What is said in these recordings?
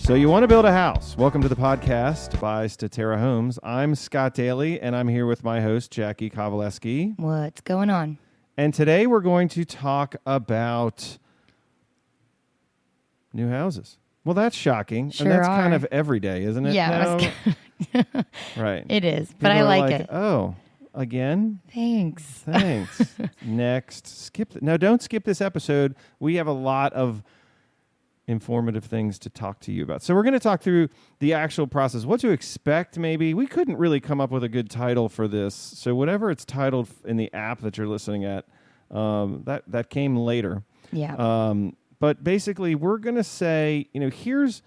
So you want to build a house. Welcome to the podcast by Statera Homes. I'm Scott Daly, and I'm here with my host, Jacki Kowaleski. What's going on? And today we're going to talk about new houses. Well, that's shocking. Sure and that's are. kind of every day, isn't it? Yeah. Right. It is, People but I are like it. Oh, again? Thanks. Thanks. Next. Skip. No, don't skip this episode. We have a lot of informative things to talk to you about. So we're going to talk through the actual process, what to expect maybe. We couldn't really come up with a good title for this. So whatever it's titled in the app that you're listening at, that came later. Yeah. But basically we're going to say, here's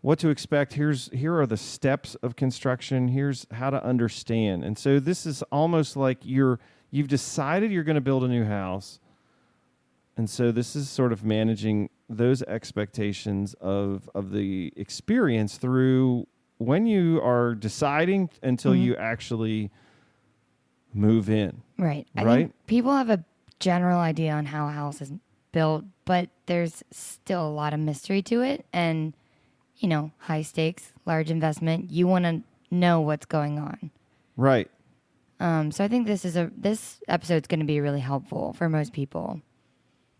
what to expect. Here are the steps of construction. Here's how to understand. And so this is almost like you've decided you're going to build a new house. And so this is sort of managing those expectations of the experience through when you are deciding until you actually move in. Right. I Right? think people have a general idea on how a house is built, but there's still a lot of mystery to it. And, high stakes, large investment. You want to know what's going on. Right. So I think this episode's going to be really helpful for most people.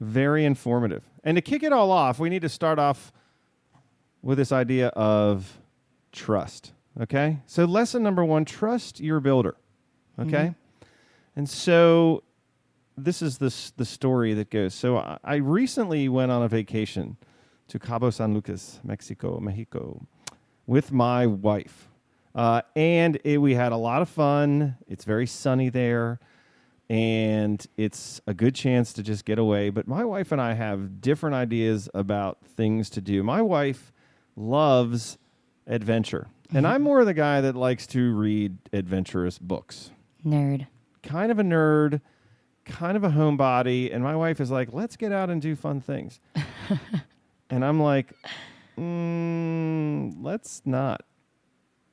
Very informative. And to kick it all off, we need to start off with this idea of trust. Okay? So lesson number 1, trust your builder. Okay? And so this is the story that goes. So I recently went on a vacation to Cabo San Lucas, Mexico, with my wife. And we had a lot of fun. It's very sunny there. And it's a good chance to just get away. But my wife and I have different ideas about things to do. My wife loves adventure. And I'm more the guy that likes to read adventurous books. Nerd. Kind of a nerd, kind of a homebody. And my wife is like, let's get out and do fun things. And I'm like, let's not.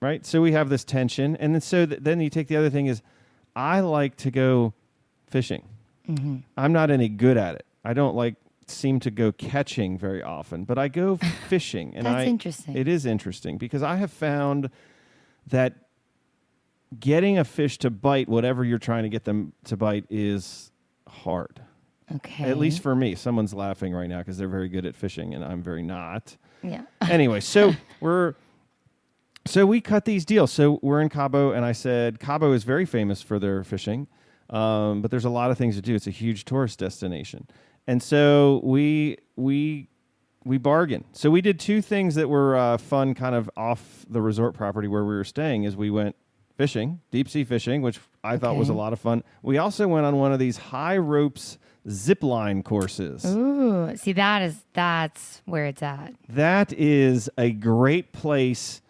Right? So we have this tension. And then then you take the other thing is, I like to go fishing. I'm not any good at it. I don't seem to go catching very often, but I go fishing. And That's interesting. It is interesting because I have found that getting a fish to bite whatever you're trying to get them to bite is hard. Okay. At least for me. Someone's laughing right now because they're very good at fishing and I'm very not. Yeah. Anyway, so we cut these deals. So we're in Cabo, and I said Cabo is very famous for their fishing, but there's a lot of things to do. It's a huge tourist destination, and so we bargained. So we did 2 things that were fun, kind of off the resort property where we were staying. Is we went fishing, deep sea fishing, which I thought was a lot of fun. We also went on one of these high ropes zip line courses. Ooh, see, that's where it's at. That is a great place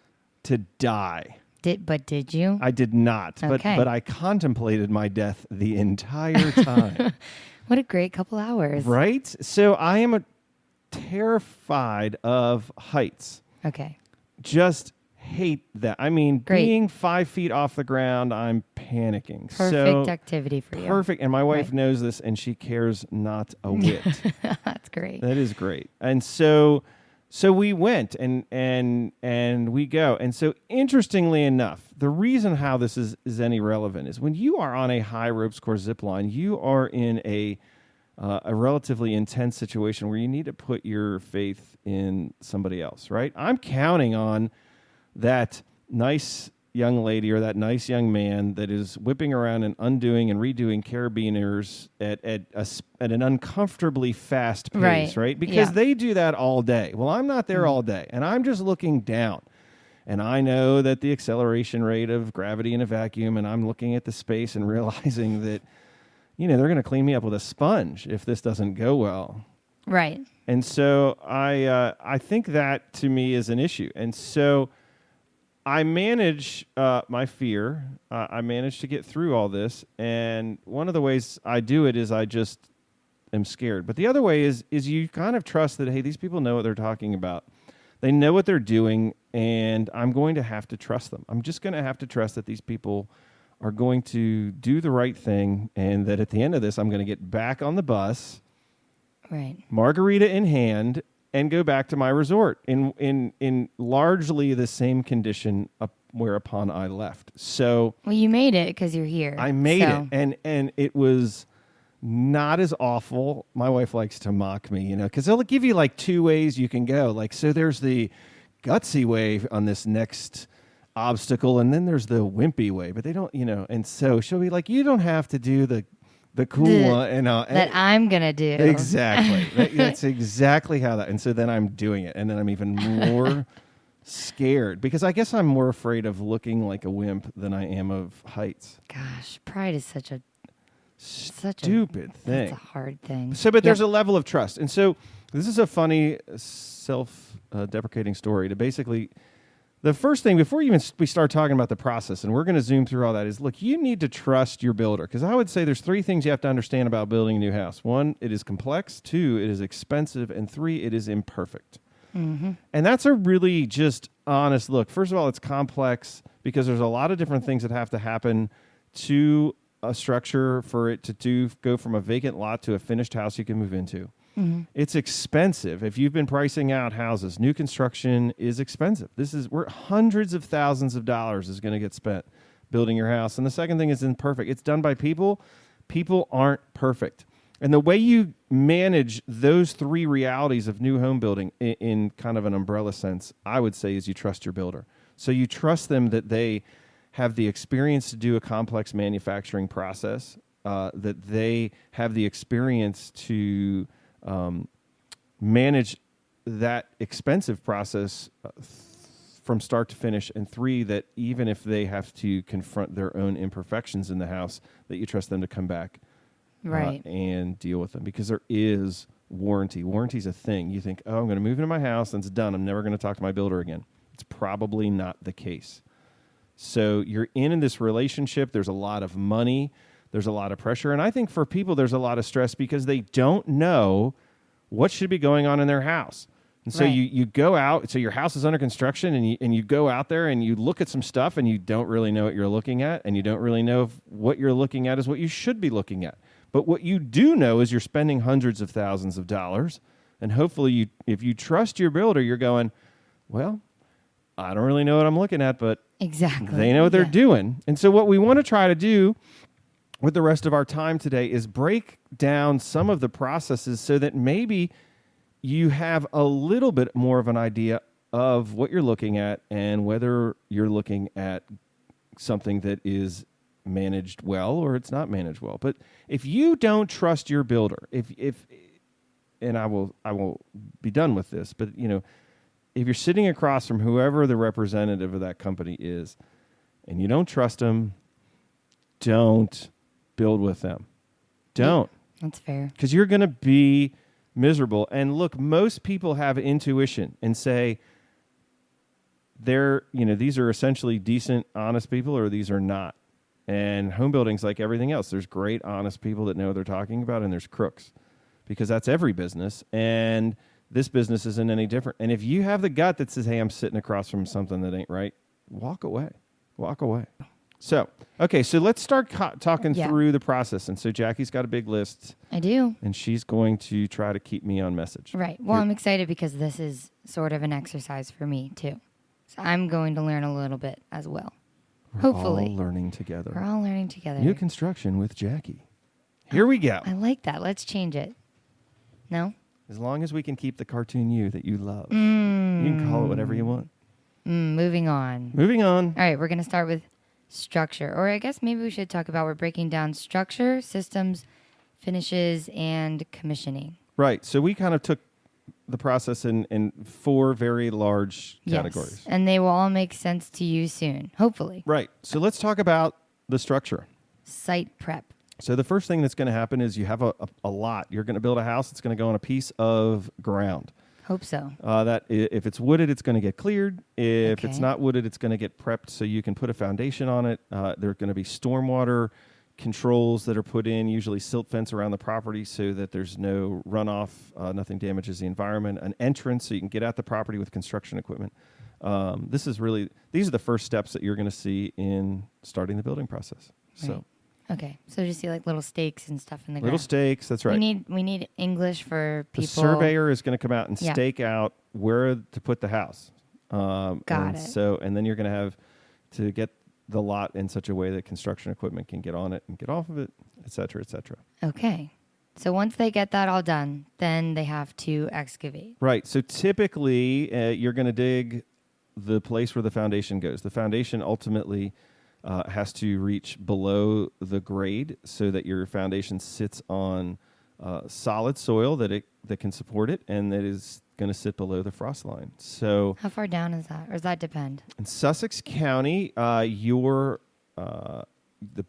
to die. Did you? I did not, Okay. but I contemplated my death the entire time. What a great couple hours. Right? So I am terrified of heights. Okay. Just hate that. I mean, Great. being 5 feet off the ground, I'm panicking. Perfect activity for you. Perfect. And my wife Right. knows this, and she cares not a whit. That's great. That is great. And so we went and we go. And so interestingly enough, the reason how this is any relevant is when you are on a high ropes course zip line, you are in a relatively intense situation where you need to put your faith in somebody else, right? I'm counting on that nice young lady or that nice young man that is whipping around and undoing and redoing carabiners at an uncomfortably fast pace, right? Because they do that all day. Well, I'm not there all day, and I'm just looking down. And I know that the acceleration rate of gravity in a vacuum, and I'm looking at the space and realizing that, they're going to clean me up with a sponge if this doesn't go well. Right. And so I think that to me is an issue. And so I manage my fear. I manage to get through all this. And one of the ways I do it is I just am scared. But the other way is you kind of trust that, hey, these people know what they're talking about. They know what they're doing, and I'm going to have to trust them. I'm just going to have to trust that these people are going to do the right thing, and that at the end of this, I'm going to get back on the bus, Right. margarita in hand, and go back to my resort in largely the same condition whereupon I left. So Well, you made it because you're here. I made it, and it was not as awful. My wife likes to mock me, because they'll give you like 2 ways you can go. Like, so there's the gutsy way on this next obstacle, and then there's the wimpy way, but they don't, and so she'll be like, you don't have to do the cool one, that I'm gonna do. Exactly. That's exactly how that. And so then I'm doing it, and then I'm even more scared because I guess I'm more afraid of looking like a wimp than I am of heights. Gosh, pride is such a stupid thing. That's a hard thing. So, but there's a level of trust, and so this is a funny self-deprecating story to basically. The first thing, before we start talking about the process, and we're going to zoom through all that, is, look, you need to trust your builder. Because I would say there's 3 things you have to understand about building a new house. 1, it is complex. 2, it is expensive. And 3, it is imperfect. Mm-hmm. And that's a really just honest look. First of all, it's complex because there's a lot of different things that have to happen to a structure for it to go from a vacant lot to a finished house you can move into. Mm-hmm. It's expensive. If you've been pricing out houses, new construction is expensive. We're hundreds of thousands of dollars is going to get spent building your house. And the second thing is imperfect. It's done by people. People aren't perfect. And the way you manage those 3 realities of new home building in kind of an umbrella sense, I would say, is you trust your builder. So you trust them that they have the experience to do a complex manufacturing process, that they have the experience to manage that expensive process from start to finish, and 3, that even if they have to confront their own imperfections in the house, that you trust them to come back and deal with them, because there is warranty. Warranty's a thing. You think, I'm going to move into my house and it's done. I'm never going to talk to my builder again. It's probably not the case. So you're in this relationship. There's a lot of money. There's a lot of pressure. And I think for people, there's a lot of stress because they don't know what should be going on in their house. And so you go out, so your house is under construction, and you go out there and you look at some stuff and you don't really know what you're looking at, and you don't really know if what you're looking at is what you should be looking at. But what you do know is you're spending hundreds of thousands of dollars, and hopefully if you trust your builder, you're going, well, I don't really know what I'm looking at, but exactly they know what they're doing. And so what we want to try to do with the rest of our time today is break down some of the processes so that maybe you have a little bit more of an idea of what you're looking at and whether you're looking at something that is managed well or it's not managed well. But if you don't trust your builder, and I will be done with this, but if you're sitting across from whoever the representative of that company is and you don't trust them, don't build with them. Don't. That's fair. Because you're going to be miserable. And look, most people have intuition and say these are essentially decent, honest people, or these are not. And home building's like everything else. There's great, honest people that know what they're talking about, and there's crooks, because that's every business. And this business isn't any different. And if you have the gut that says, hey, I'm sitting across from something that ain't right, walk away. Walk away. So, okay, so let's start talking through the process. And so Jacki's got a big list. I do. And she's going to try to keep me on message. Right. Well, I'm excited because this is sort of an exercise for me, too. So I'm going to learn a little bit as well. Hopefully. We're all learning together. We're all learning together. New construction with Jacki. Here we go. I like that. Let's change it. No? As long as we can keep the cartoon you that you love. You can call it whatever you want. Moving on. Moving on. All right, we're going to start with structure. Or I guess maybe we should talk about we're breaking down structure, systems, finishes, and commissioning. Right. So we kind of took the process in 4 very large categories. Yes, and they will all make sense to you soon, hopefully. Right. So let's talk about the structure. Site prep. So the first thing that's going to happen is you have a lot. You're going to build a house that's going to go on a piece of ground. Hope so. That if it's wooded, it's going to get cleared. If it's Okay. not wooded, it's going to get prepped so you can put a foundation on it. There are going to be stormwater controls that are put in, usually silt fence around the property so that there's no runoff, nothing damages the environment. An entrance so you can get at the property with construction equipment. These are the first steps that you're going to see in starting the building process. Right. So, Okay, so just see like little stakes and stuff in the Little ground. stakes, that's right. We need English for people. The surveyor is going to come out and Yeah. stake out where to put the house. Got and it. So, and then you're going to have to get the lot in such a way that construction equipment can get on it and get off of it, et cetera, et cetera. Okay. So once they get that all done, then they have to excavate. Right. So typically, you're going to dig the place where the foundation goes. The foundation ultimately has to reach below the grade so that your foundation sits on solid soil that can support it, and that is going to sit below the frost line. So How far down is that? Or does that depend? in Sussex County, the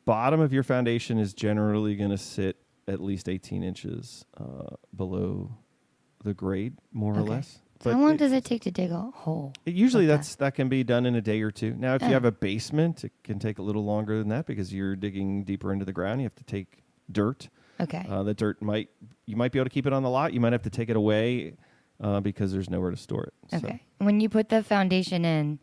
bottom of your foundation is generally going to sit at least 18 inches below the grade, more or Okay. less. So how long does it take to dig a hole? Usually like that can be done in a day or two. Now, if Oh. you have a basement, it can take a little longer than that because you're digging deeper into the ground. You have to take dirt. Okay. The dirt you might be able to keep it on the lot. You might have to take it away because there's nowhere to store it. Okay. When you put the foundation in,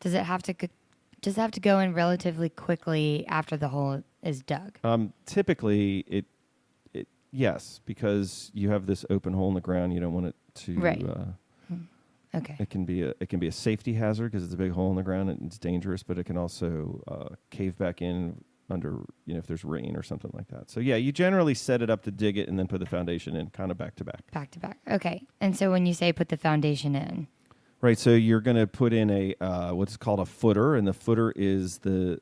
does it have to go in relatively quickly after the hole is dug? Typically, yes, because you have this open hole in the ground. You don't want it to. Right. Okay. It can be a safety hazard because it's a big hole in the ground and it's dangerous, but it can also cave back in under if there's rain or something like that. So yeah, you generally set it up to dig it and then put the foundation in kind of back to back. Back to back. Okay. And so when you say put the foundation in, right? So you're going to put in a what's called a footer, and the footer is the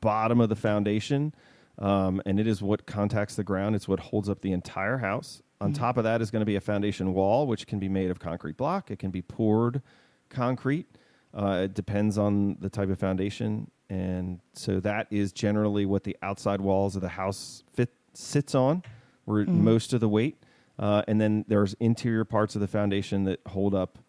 bottom of the foundation, and it is what contacts the ground. It's what holds up the entire house. On top of that is going to be a foundation wall, which can be made of concrete block. It can be poured concrete. It depends on the type of foundation. And so that is generally what the outside walls of the house sits on, where most of the weight. And then there's interior parts of the foundation that hold up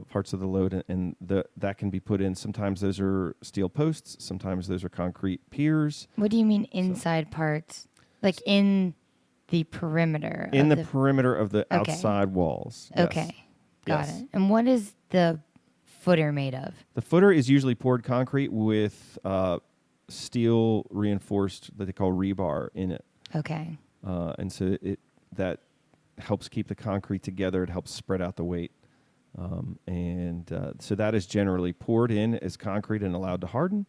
parts of the load, and that can be put in. Sometimes those are steel posts. Sometimes those are concrete piers. what do you mean inside parts? Like in the perimeter? In the perimeter of the outside walls. Yes. Okay. Got Yes. it. And what is the footer made of? The footer is usually poured concrete with steel reinforced that they call rebar in it. Okay. And so that helps keep the concrete together. It helps spread out the weight. So that is generally poured in as concrete and allowed to harden.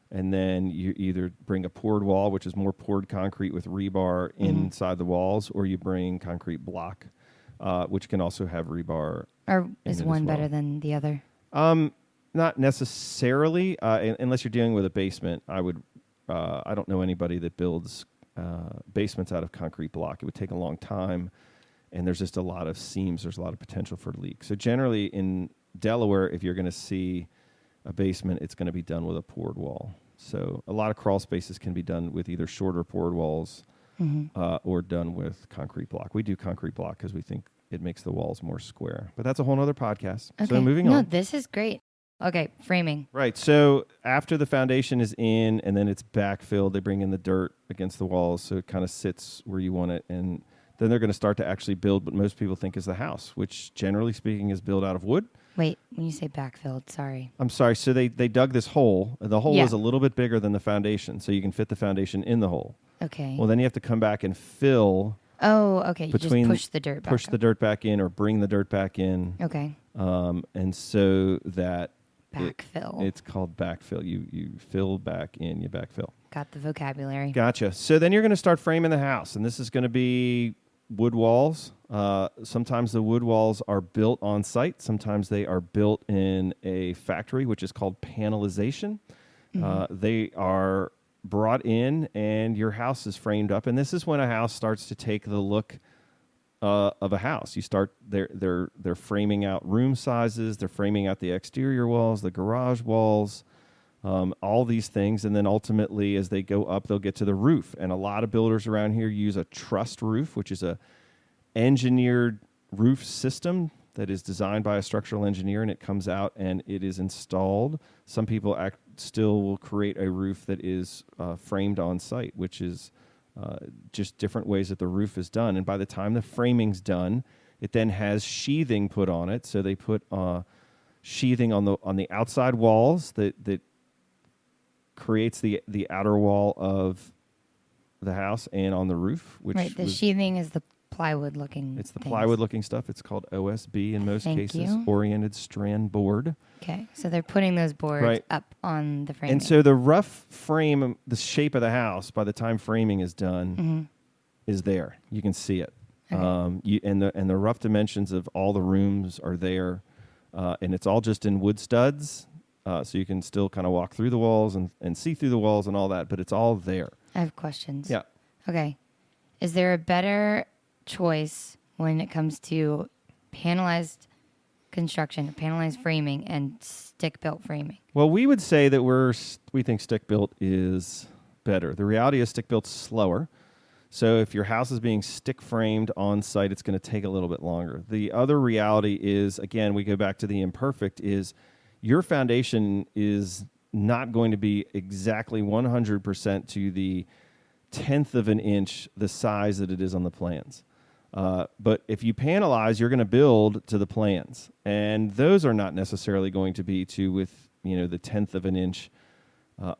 And then you either bring a poured wall, which is more poured concrete with rebar inside the walls, or you bring concrete block, which can also have rebar. Or is one well. better than the other? Not necessarily, unless you're dealing with a basement. I don't know anybody that builds basements out of concrete block. It would take a long time, and there's just a lot of seams. There's a lot of potential for leaks. So generally in Delaware, if you're going to see a basement, it's going to be done with a poured wall. So a lot of crawl spaces can be done with either shorter poured walls or done with concrete block. We do concrete block because we think it makes the walls more square. But that's a whole other podcast. Okay. So moving No, on. this is great. Okay, framing. Right. So after the foundation is in and then it's backfilled, they bring in the dirt against the walls so it kind of sits where you want it. And then they're going to start to actually build what most people think is the house, which generally speaking is built out of wood. Wait, when you say backfilled, sorry. I'm sorry. So they dug this hole. The hole Yeah. is a little bit bigger than the foundation, so you can fit the foundation in the hole. Okay. Well, then you have to come back and fill. Oh, okay. You just between push the dirt back. Push the dirt back in or bring the dirt back in. Okay. And so that Backfill. it's called backfill. You fill back in, you backfill. Got the vocabulary. Gotcha. So then you're going to start framing the house, and this is going to be wood walls. Sometimes the wood walls are built on site. Sometimes they are built in a factory, which is called panelization. They are brought in, and your house is framed up. And this is when a house starts to take the look of a house. You start they're framing out room sizes. They're framing out the exterior walls, the garage walls. All these things, and then ultimately as they go up, they'll get to the roof. And a lot of builders around here use a trussed roof, which is a engineered roof system that is designed by a structural engineer, and it comes out and it is installed. Some people still will create a roof that is framed on site, which is just different ways that the roof is done. And by the time the framing's done, it then has sheathing put on it. So they put sheathing on the outside walls that creates the outer wall of the house and on the roof, which Right. The sheathing is the plywood looking. it's the things. plywood looking stuff. It's called OSB in most Thank cases, you. oriented strand board. Okay. So they're putting those boards Right. up on the framing. And so the rough frame, the shape of the house, by the time framing is done, is there. You can see it. Okay. And the rough dimensions of all the rooms are there, and it's all just in wood studs, so you can still kind of walk through the walls and see through the walls and all that, but it's all there. I have questions. Yeah. Okay. Is there a better choice when it comes to panelized construction, panelized framing, and stick-built framing? Well, we would say that we think stick-built is better. The reality is stick-built's slower. So if your house is being stick framed on site, it's going to take a little bit longer. The other reality is, again, we go back to the imperfect, is your foundation is not going to be exactly 100% to the 1/10 of an inch the size that it is on the plans. But if you panelize, you're going to build to the plans. And those are not necessarily going to be with the 1/10 of an inch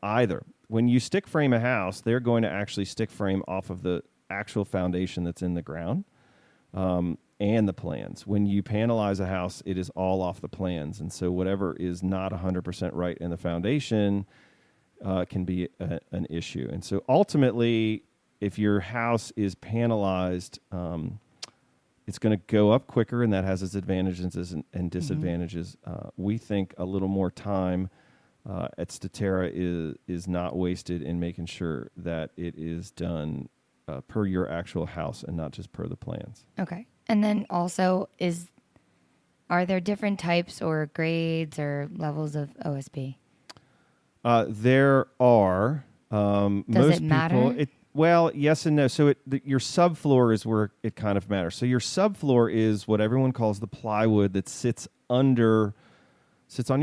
either. When you stick frame a house, they're going to actually stick frame off of the actual foundation that's in the ground and the plans. When you panelize a house, it is all off the plans. And so whatever is not 100% right in the foundation can be an issue. And so ultimately, if your house is panelized, it's going to go up quicker, and that has its advantages and disadvantages. We think a little more time at Statera is not wasted in making sure that it is done per your actual house and not just per the plans. Okay. And then also, are there different types or grades or levels of OSB? There are. Does Most it matter? People, well, yes and no. So your subfloor is where it kind of matters. So your subfloor is what everyone calls the plywood that sits on your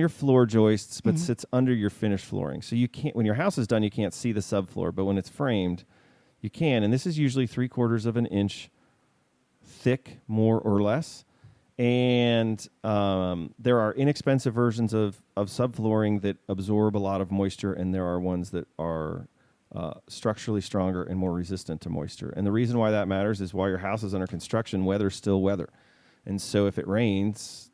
floor joists, but sits under your finished flooring. So you can't, when your house is done, you can't see the subfloor, but when it's framed, you can. And this is usually 3/4 of an inch thick, more or less. And there are inexpensive versions of subflooring that absorb a lot of moisture, and there are ones that are structurally stronger and more resistant to moisture. And the reason why that matters is while your house is under construction, weather's still weather. And so if it rains,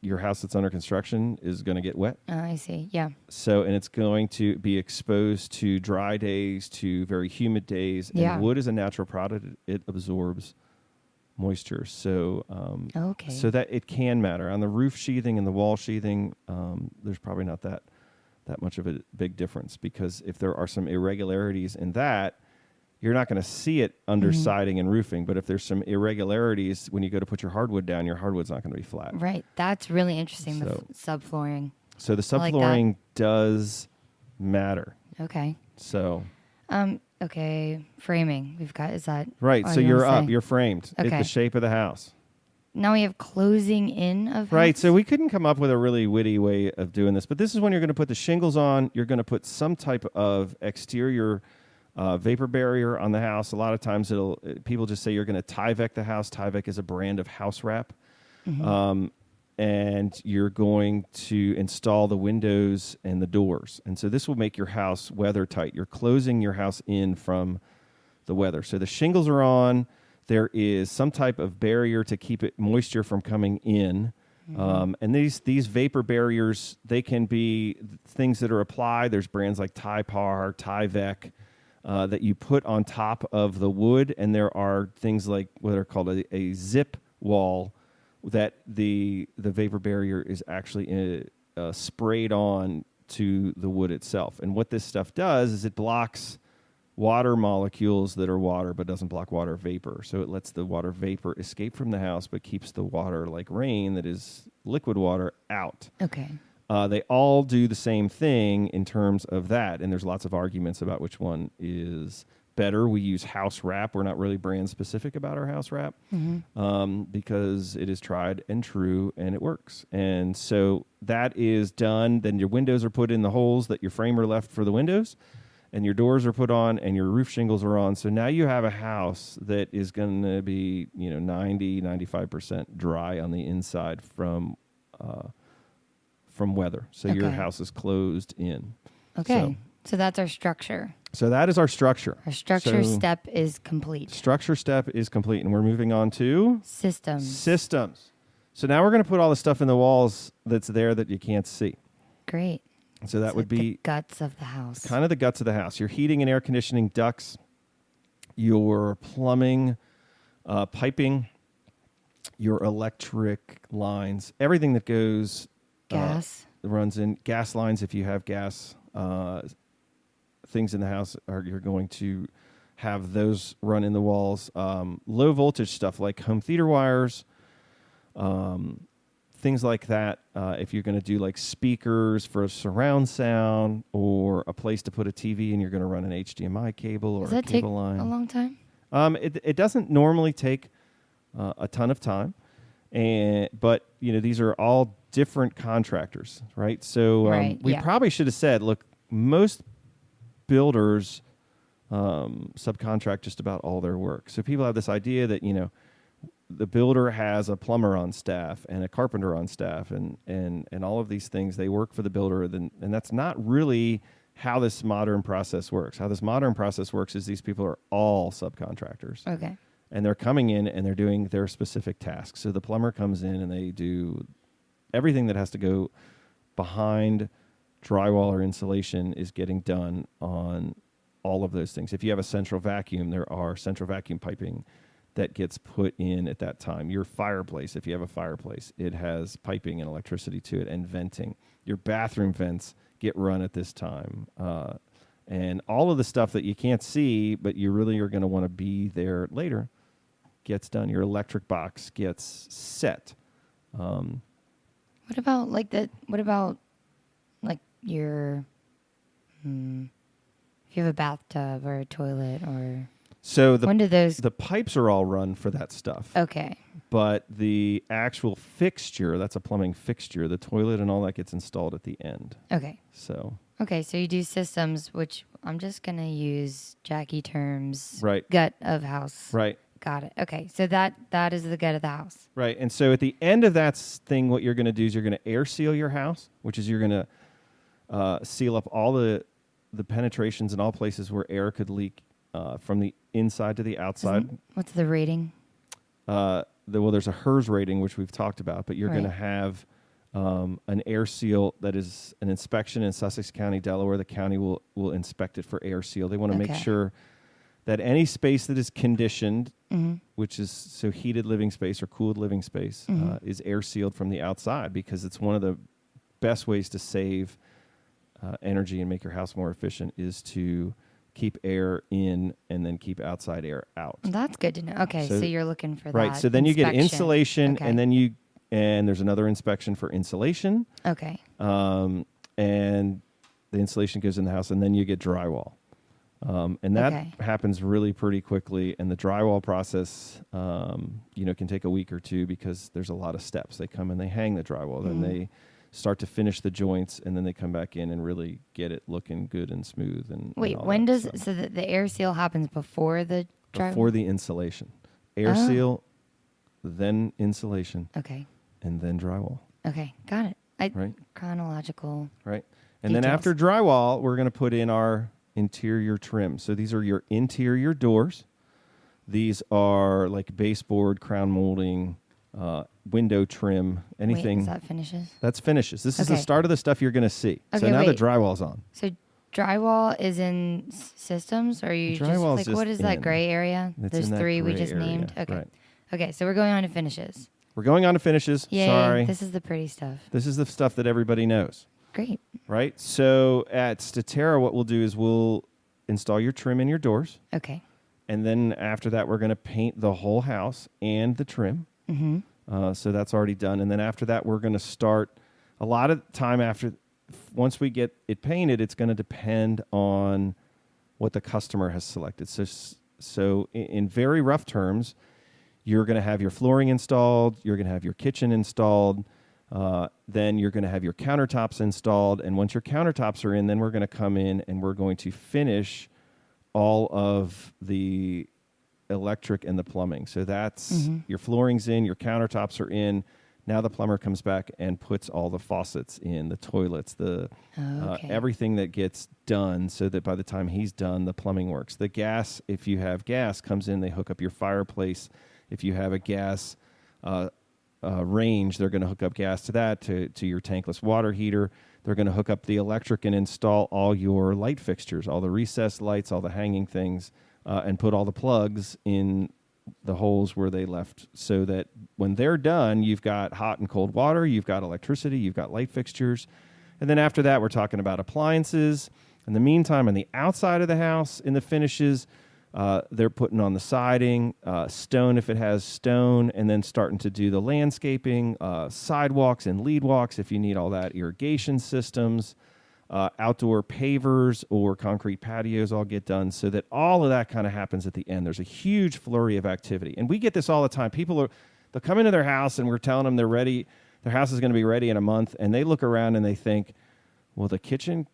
your house that's under construction is going to get wet. I see. Yeah. So, and it's going to be exposed to dry days, to very humid days. Yeah. And wood is a natural product. It absorbs moisture. So, Okay. so that it can matter. On the roof sheathing and the wall sheathing, there's probably not that much of a big difference, because if there are some irregularities in that, you're not going to see it under siding and roofing. But if there's some irregularities when you go to put your hardwood down, your hardwood's not going to be flat. Right. That's really interesting, the subflooring. So the like subflooring does matter. Okay. So Okay. Framing. We've got, is that right. all So you you're wanna up. say? You're framed. Okay. The shape of the house. Now we have closing in of Right. house? So we couldn't come up with a really witty way of doing this, but this is when you're going to put the shingles on. You're going to put some type of exterior vapor barrier on the house. A lot of times people just say you're going to Tyvek the house. Tyvek is a brand of house wrap. And you're going to install the windows and the doors. And so this will make your house weather tight. You're closing your house in from the weather. So the shingles are on. There is some type of barrier to keep moisture from coming in. And these vapor barriers, they can be things that are applied. There's brands like Typar, Tyvek, that you put on top of the wood. And there are things like what are called a zip wall, that the vapor barrier is actually sprayed on to the wood itself. And what this stuff does is it blocks water molecules that are water, but doesn't block water vapor. So it lets the water vapor escape from the house, but keeps the water, like rain that is liquid water, out. Okay. They all do the same thing in terms of that, and there's lots of arguments about which one is better. We use house wrap. We're not really brand specific about our house wrap because it is tried and true and it works. And so that is done. Then your windows are put in the holes that your framer left for the windows, and your doors are put on, and your roof shingles are on. So now you have a house that is going to be 90-95% dry on the inside from weather. So your house is closed in. Okay. So that's our structure. So that is our structure. Our structure So step is complete. structure step is complete, and we're moving on to Systems. So now we're going to put all the stuff in the walls that's there that you can't see. Great. So that would be the guts of the house. kind of the guts of the house. Your heating and air conditioning ducts, your plumbing, piping, your electric lines, everything that goes Gas. runs in gas lines. If you have gas things in the house, you're going to have those run in the walls. Low voltage stuff like home theater wires, things like that. If you're going to do like speakers for a surround sound or a place to put a TV and you're going to run an HDMI cable or Does a that take cable line. a long time? It doesn't normally take a ton of time, but these are all different contractors, right? So we probably should have said, look, most builders subcontract just about all their work. So people have this idea that the builder has a plumber on staff and a carpenter on staff and all of these things. They work for the builder, and that's not really how this modern process works. How this modern process works is these people are all subcontractors. Okay. And they're coming in and they're doing their specific tasks. So the plumber comes in and they do everything that has to go behind drywall or insulation is getting done on all of those things. If you have a central vacuum, there are central vacuum piping that gets put in at that time. Your fireplace, if you have a fireplace, it has piping and electricity to it and venting. Your bathroom vents get run at this time. And all of the stuff that you can't see, but you really are going to want to be there later, gets done. Your electric box gets set. What about your if you have a bathtub or a toilet or So when do those the pipes are all run for that stuff. Okay. But the actual fixture, that's a plumbing fixture, the toilet and all that gets installed at the end. Okay. So you do systems, which I'm just going to use Jacki terms. Right. Gut of house. Right. Got it. Okay. So that is the gut of the house. Right. And so at the end of that thing, what you're going to do is you're going to air seal your house, which is you're going to seal up all the penetrations and all places where air could leak from the inside to the outside. What's the rating? There's a HERS rating, which we've talked about, but you're going to have an air seal that is an inspection in Sussex County, Delaware. The county will inspect it for air seal. They want to make sure that any space that is conditioned, which is so heated living space or cooled living space, is air sealed from the outside, because it's one of the best ways to save energy and make your house more efficient is to keep air in and then keep outside air out. That's good to know. Okay, so you're looking for that. Right. So then you get insulation, okay. and there's another inspection for insulation. Okay. And the insulation goes in the house, and then you get drywall. And that happens really pretty quickly. And the drywall process, can take a week or two because there's a lot of steps. They come and they hang the drywall, then they start to finish the joints, and then they come back in and really get it looking good and smooth. And wait, when does so the air seal happens before the drywall? Before the insulation, air seal, then insulation, and then drywall. Okay, got it. Right, chronological. Right, and details. then after drywall, we're going to put in our interior trim. So these are your interior doors. These are like baseboard, crown molding, window trim, anything. Wait, is that finishes? That's finishes. This is the start of the stuff you're going to see. Okay, so now the drywall's on. So drywall is in systems, or are you just what is that gray area? Those three we just named? Okay. Right. Okay, so we're going on to finishes. We're going on to finishes. Yay, Sorry. This is the pretty stuff. This is the stuff that everybody knows. Great. Right? So at Statera, what we'll do is we'll install your trim in your doors. Okay. And then after that, we're going to paint the whole house and the trim. So that's already done. And then after that, we're going to start a lot of time once we get it painted, it's going to depend on what the customer has selected. So in very rough terms, you're going to have your flooring installed, you're going to have your kitchen installed, then you're going to have your countertops installed. And once your countertops are in, then we're going to come in and we're going to finish all of the electric and the plumbing. So that's your flooring's in, your countertops are in. Now the plumber comes back and puts all the faucets in, the toilets, Okay. everything that gets done, so that by the time he's done, the plumbing works. The gas, if you have gas, comes in. They hook up your fireplace. If you have a gas range, they're going to hook up gas to that, to your tankless water heater. They're going to hook up the electric and install all your light fixtures, all the recessed lights, all the hanging things, and put all the plugs in the holes where they left, so that when they're done, you've got hot and cold water, you've got electricity, you've got light fixtures. And then after that, we're talking about appliances. In the meantime, on the outside of the house, in the finishes, they're putting on the siding, stone if it has stone, and then starting to do the landscaping, sidewalks and lead walks if you need all that, irrigation systems, outdoor pavers or concrete patios all get done, so that all of that kind of happens at the end. There's a huge flurry of activity. And we get this all the time. They'll come into their house and we're telling them they're ready. Their house is going to be ready in a month. And they look around and they think, well, the kitchen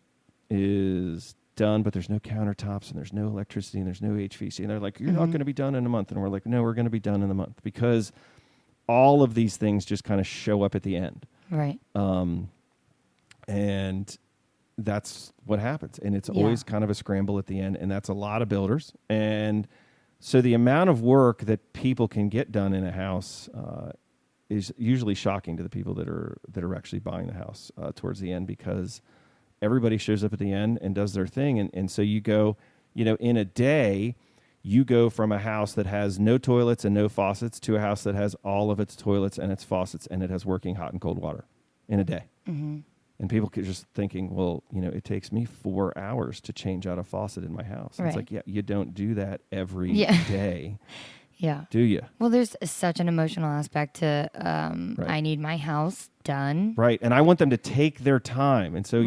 is done, but there's no countertops and there's no electricity and there's no HVAC. And they're like, you're not going to be done in a month. And we're like, no, we're going to be done in a month, because all of these things just kind of show up at the end. Right. And that's what happens. And it's always kind of a scramble at the end. And that's a lot of builders. And so the amount of work that people can get done in a house is usually shocking to the people that are actually buying the house towards the end, because everybody shows up at the end and does their thing. And so you go, in a day, you go from a house that has no toilets and no faucets to a house that has all of its toilets and its faucets, and it has working hot and cold water in a day. Mm-hmm. And people are just thinking, well, it takes me 4 hours to change out a faucet in my house. Right. It's like, yeah, you don't do that every day. Yeah. Do you? Well, there's such an emotional aspect to right. I need my house done. Right. And I want them to take their time. And so,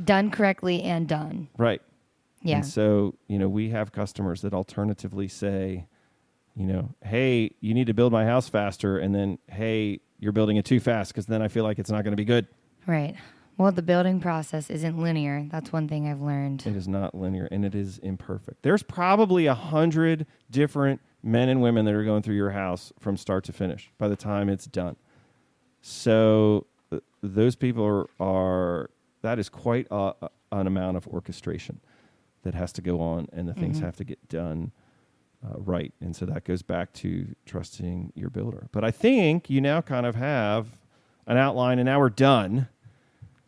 done correctly and done. Right. Yeah. And so, we have customers that alternatively say, hey, you need to build my house faster. And then, hey, you're building it too fast, because then I feel like it's not going to be good. Right. Well, the building process isn't linear. That's one thing I've learned. It is not linear, and it is imperfect. There's probably 100 different men and women that are going through your house from start to finish by the time it's done. So those people are that is quite an amount of orchestration that has to go on, and the things have to get done right. And so that goes back to trusting your builder. But I think you now kind of have an outline, and now we're done.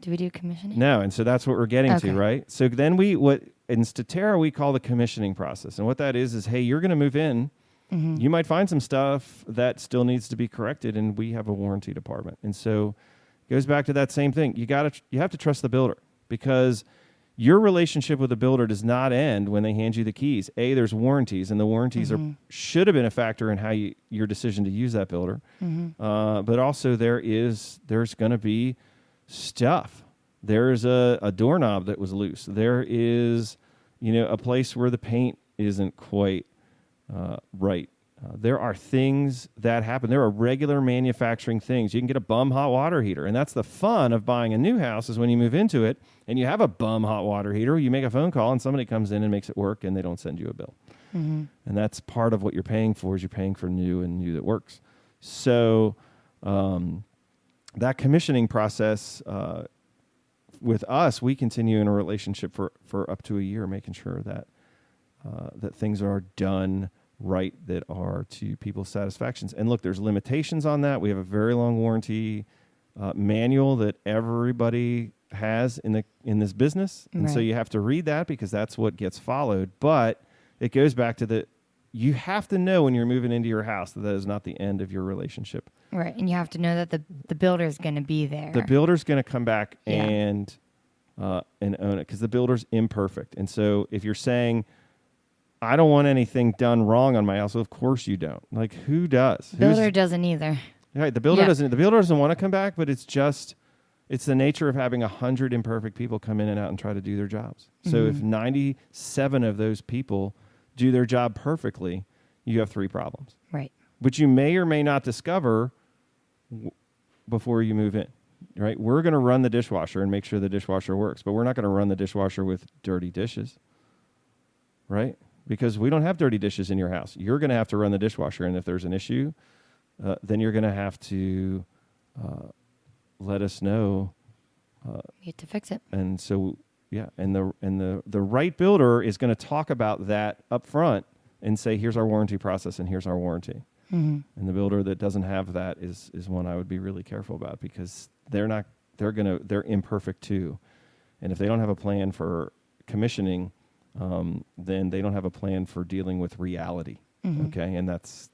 Do we do commissioning? No, and so that's what we're getting to, right? So then what in Statera we call the commissioning process. And what that is, hey, you're going to move in. Mm-hmm. You might find some stuff that still needs to be corrected, and we have a warranty department. And so it goes back to that same thing. You have to trust the builder, because your relationship with the builder does not end when they hand you the keys. There's warranties, and the warranties should have been a factor in how your decision to use that builder. Mm-hmm. But also there's going to be stuff. There's a doorknob that was loose. There is, a place where the paint isn't quite right. There are things that happen. There are regular manufacturing things. You can get a bum hot water heater, and that's the fun of buying a new house, is when you move into it and you have a bum hot water heater. You make a phone call and somebody comes in and makes it work, and they don't send you a bill. Mm-hmm. And that's part of what you're paying for, is you're paying for new and new that works. So that commissioning process with us, we continue in a relationship for up to a year, making sure that that things are done right, that are to people's satisfactions. And look, there's limitations on that. We have a very long warranty manual that everybody has in this business, and so you have to read that, because that's what gets followed. But it goes back to you have to know when you're moving into your house that is not the end of your relationship. Right, and you have to know that the builder's going to be there. The builder's going to come back and own it, because the builder's imperfect. And so if you're saying, I don't want anything done wrong on my house, well, of course you don't. Like, who does? Builder doesn't either. Right, the builder doesn't. The builder doesn't want to come back, but it's the nature of having 100 imperfect people come in and out and try to do their jobs. So if 97 of those people do their job perfectly, you have 3 problems. Right. Which you may or may not discover before you move in, right? We're going to run the dishwasher and make sure the dishwasher works, but we're not going to run the dishwasher with dirty dishes, right? Because we don't have dirty dishes in your house. You're going to have to run the dishwasher, and if there's an issue, then you're going to have to let us know. You have to fix it. And so, yeah, and the right builder is going to talk about that up front and say, here's our warranty process and here's our warranty. Mm-hmm. And the builder that doesn't have that is one I would be really careful about, because they're imperfect too. And if they don't have a plan for commissioning, then they don't have a plan for dealing with reality. Mm-hmm. Okay. And that's,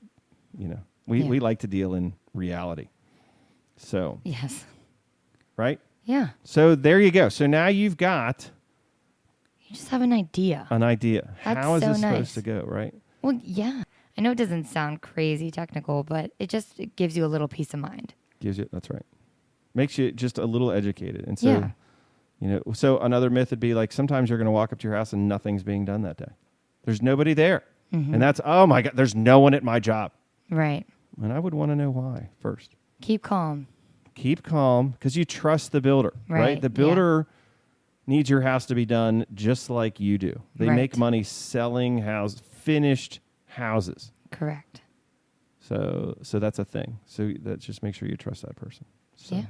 we like to deal in reality. So, yes. Right? Yeah. So there you go. So now you've got You just have an idea. That's How is so this nice. supposed to go, right? Well, yeah. I know it doesn't sound crazy technical, but it gives you a little peace of mind. That's right. Makes you just a little educated. And so, so another myth would be like, sometimes you're going to walk up to your house and nothing's being done that day. There's nobody there. Mm-hmm. And that's, oh my God, there's no one at my job. Right. And I would want to know why first. Keep calm. Keep calm, because you trust the builder, right? The builder needs your house to be done just like you do. They make money selling finished houses. Correct. So that's a thing. So that's just make sure you trust that person. So. Yeah.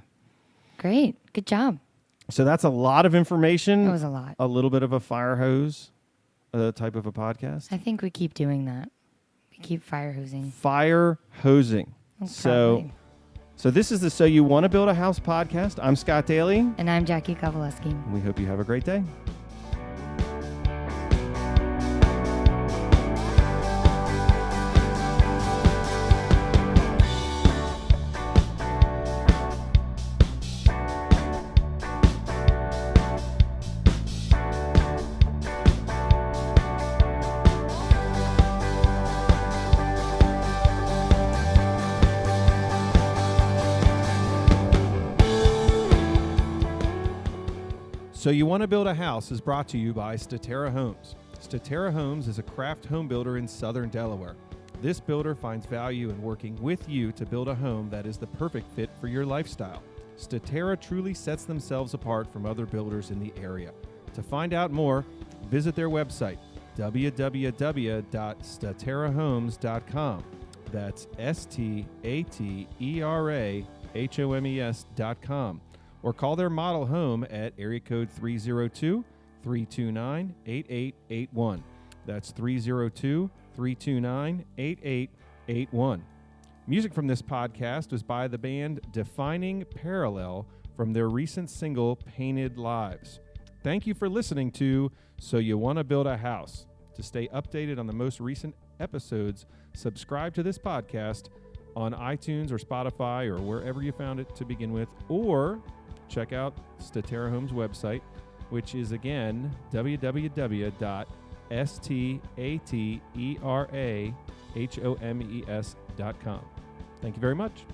Great. Good job. So that's a lot of information. That was a lot. A little bit of a fire hose type of a podcast. I think we keep doing that. We keep fire hosing. Fire hosing. Probably. So this is the So You Want to Build a House podcast. I'm Scott Daly. And I'm Jacki Kowaleski. We hope you have a great day. So You Want to Build a House is brought to you by Statera Homes. Statera Homes is a craft home builder in southern Delaware. This builder finds value in working with you to build a home that is the perfect fit for your lifestyle. Statera truly sets themselves apart from other builders in the area. To find out more, visit their website, www.staterahomes.com. That's STATERAHOMES.com. Or call their model home at area code 302-329-8881. That's 302-329-8881. Music from this podcast was by the band Defining Parallel from their recent single, Painted Lives. Thank you for listening to So You Want to Build a House. To stay updated on the most recent episodes, subscribe to this podcast on iTunes or Spotify or wherever you found it to begin with, or check out Statera Homes' website, which is again www.staterahomes.com. Thank you very much.